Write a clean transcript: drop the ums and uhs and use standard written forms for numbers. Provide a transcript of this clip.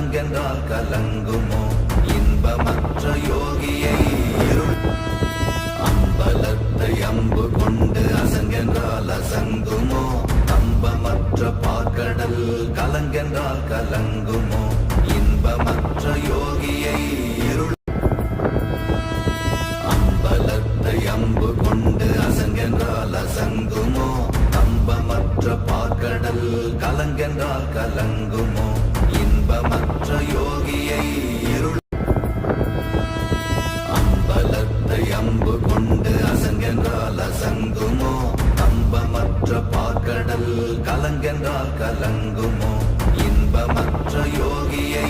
கலங்கென்றால் கலங்குமோ இன்பமற்ற யோகியை இருள் அம்பலத்தை அம்பு கொண்டு அசங்கென்றால் அசங்குமோ கம்பமற்ற பாக்கடல் கலங்கென்றால் கலங்குமோ இன்பமற்ற யோகியை இருள் அம்பலத்தை அம்பு கொண்டு அசங்கென்றால் அசங்குமோ கம்பமற்ற பாக்கடல் கலங்கென்றால் கலங்குமோ இன்பமற்ற யோகியை இருள் அம்பலத்தை அம்பு கொண்டு அசங்கென்றால் அசங்குமோ கம்பமற்ற பாக்கடல் கலங்கென்றால் கலங்குமோ இன்பமற்ற யோகியை